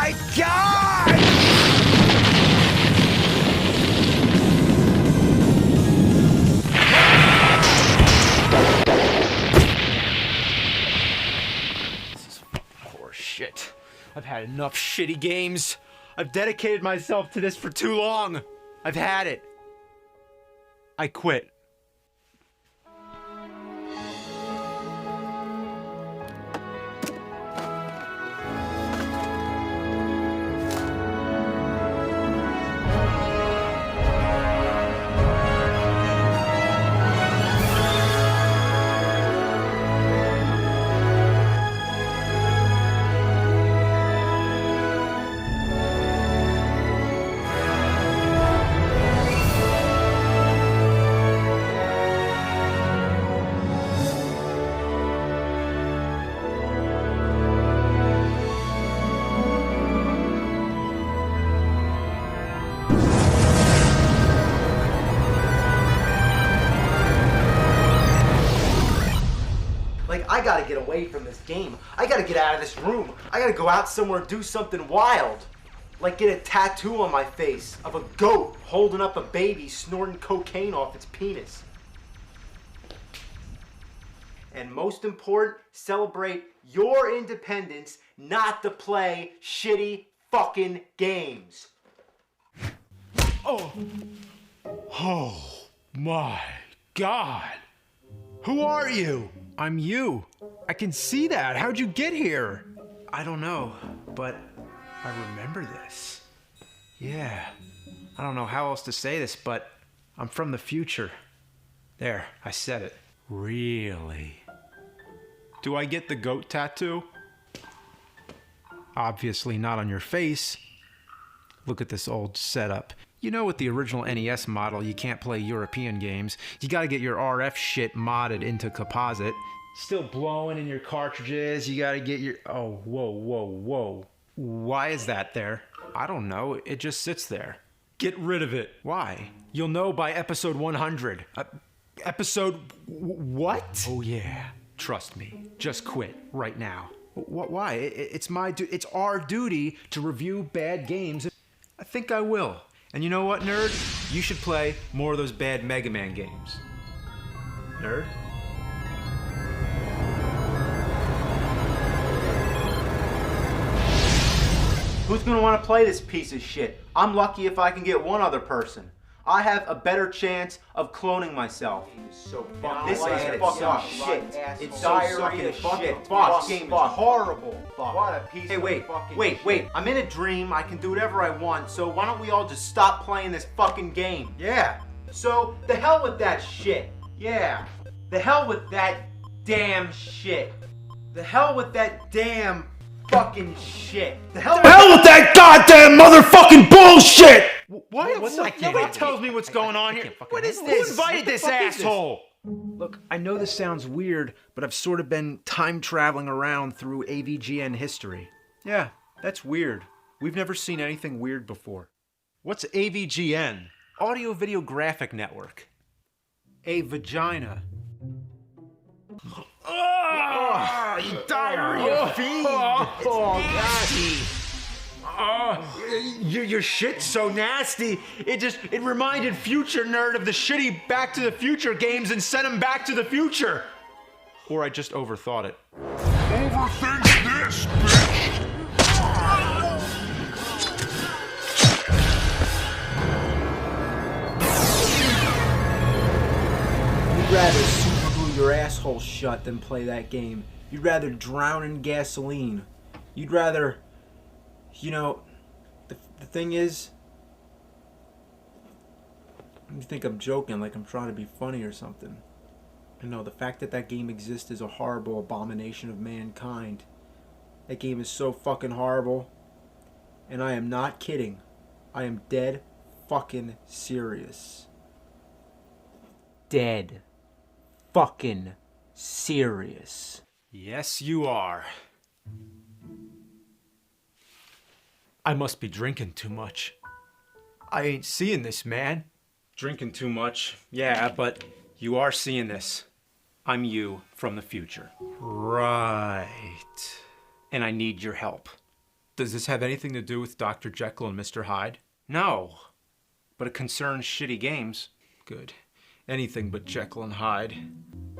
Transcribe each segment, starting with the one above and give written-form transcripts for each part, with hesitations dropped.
my God! This is horse shit. I've had enough shitty games. I've dedicated myself to this for too long. I've had it. I quit. I gotta get away from this game. I gotta get out of this room. I gotta go out somewhere and do something wild. Like get a tattoo on my face of a goat holding up a baby snorting cocaine off its penis. And most important, celebrate your independence, not to play shitty fucking games. Oh my God. Who are you? I'm you. I can see that. How'd you get here? I don't know, but I remember this. Yeah. I don't know how else to say this, but I'm from the future. There, I said it. Really? Do I get the goat tattoo? Obviously not on your face. Look at this old setup. You know, with the original NES model, you can't play European games. You gotta get your RF shit modded into composite. Still blowing in your cartridges. You gotta get your... Oh, whoa. Why is that there? I don't know. It just sits there. Get rid of it. Why? You'll know by episode 100. What? Oh, yeah. Trust me. Just quit right now. Why? It's our duty to review bad games. I think I will. And you know what, nerd? You should play more of those bad Mega Man games. Nerd? Who's gonna wanna play this piece of shit? I'm lucky if I can get one other person. I have a better chance of cloning myself. This is fucking shit. It's so sucking shit. Fuck, game is horrible. What a piece of fucking shit. Wait. I'm in a dream. I can do whatever I want. So why don't we all just stop playing this fucking game? Yeah. So the hell with that shit. Yeah. The hell with that damn shit. The hell with that damn fucking shit. The hell with that goddamn motherfucking bullshit! What? Nobody tells me what's going on here. What is this? Who invited this asshole? Look, I know this sounds weird, but I've sort of been time traveling around through AVGN history. Yeah, that's weird. We've never seen anything weird before. What's AVGN? Audio Video Graphic Network. A vagina. Oh, you diarrhea fiend! Your shit's so nasty. It reminded Future Nerd of the shitty Back to the Future games and sent him back to the future. Or I just overthought it. Overthink this, bitch! You'd rather super glue your asshole shut than play that game. You'd rather drown in gasoline. You'd rather, you know, the thing is, you think I'm joking, like I'm trying to be funny or something. I know, the fact that that game exists is a horrible abomination of mankind. That game is so fucking horrible. And I am not kidding. I am dead fucking serious. Dead fucking serious. Yes, you are. I must be drinking too much. I ain't seeing this, man. Drinking too much, yeah, but you are seeing this. I'm you from the future. Right. And I need your help. Does this have anything to do with Dr. Jekyll and Mr. Hyde? No, but it concerns shitty games. Good. Anything but Jekyll and Hyde.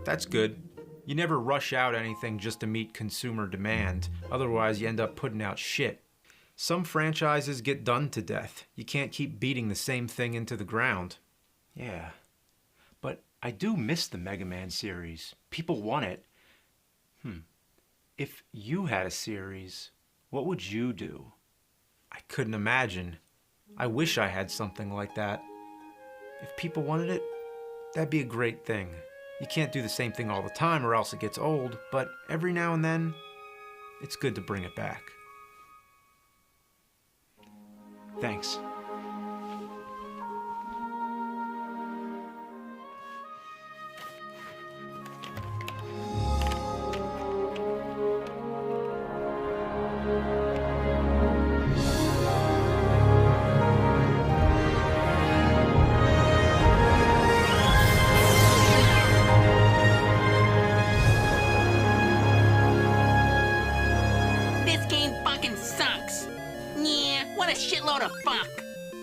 That's good. You never rush out anything just to meet consumer demand. Otherwise, you end up putting out shit. Some franchises get done to death. You can't keep beating the same thing into the ground. Yeah, but I do miss the Mega Man series. People want it. If you had a series, what would you do? I couldn't imagine. I wish I had something like that. If people wanted it, that'd be a great thing. You can't do the same thing all the time or else it gets old, but every now and then, it's good to bring it back. Thanks. This game fucking sucks. Yeah, what a shitload of fuck.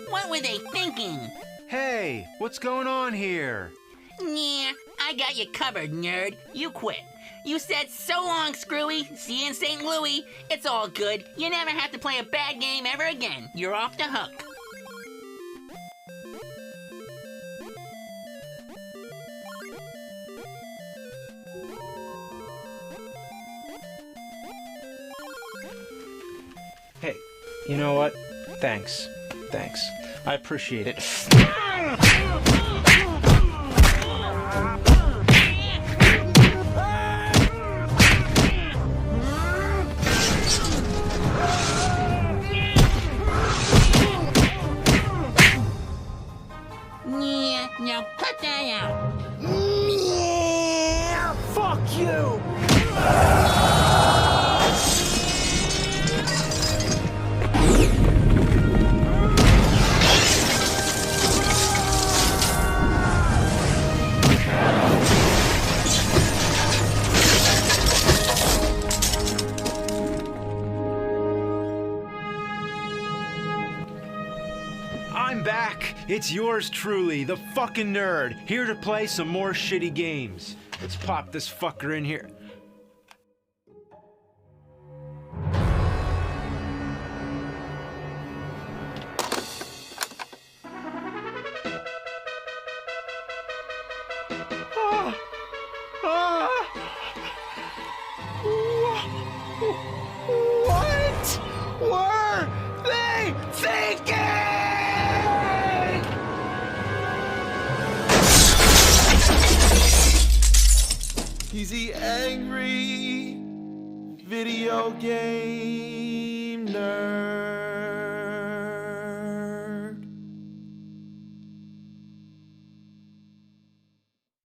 What were they thinking? Hey, what's going on here? Yeah, I got you covered, nerd. You quit. You said so long, Screwy. See you in St. Louis. It's all good. You never have to play a bad game ever again. You're off the hook. Hey, you know what? Thanks. I appreciate it. Yeah, now cut that out. Fuck you! I'm back! It's yours truly, the fucking nerd, here to play some more shitty games. Let's pop this fucker in here. What were they thinking? He's the angry video game nerd.